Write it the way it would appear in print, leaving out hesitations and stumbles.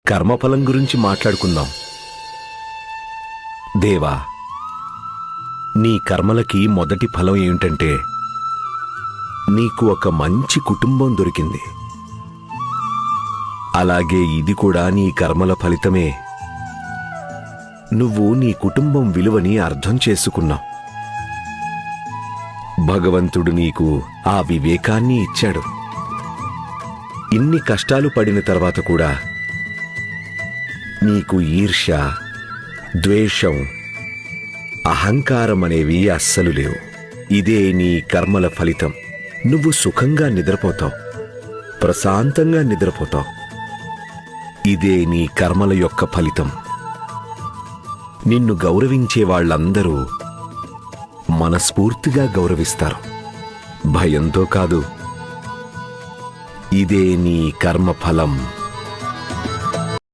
కర్మఫలం గురించి మాట్లాడుకుందాం. దేవా, నీ కర్మలకి మొదటి ఫలం ఏమిటంటే నీకు ఒక మంచి కుటుంబం దొరికింది. అలాగే ఇది కూడా నీ కర్మల ఫలితమే. నువ్వు నీ కుటుంబం విలువని అర్థం చేసుకున్నావు. భగవంతుడు నీకు ఆ వివేకాన్ని ఇచ్చాడు. ఇన్ని కష్టాలు పడిన తర్వాత కూడా నీకు ఈర్ష్య, ద్వేషం, అహంకారం అనేవి అస్సలు లేవు. ఇదే నీ కర్మల ఫలితం. నువ్వు సుఖంగా నిద్రపోతావు, ప్రశాంతంగా నిద్రపోతావు. ఇదే నీ కర్మల యొక్క ఫలితం. నిన్ను గౌరవించే వాళ్ళందరూ మనస్ఫూర్తిగా గౌరవిస్తారు, భయంతో కాదు. ఇదే నీ కర్మ ఫలం.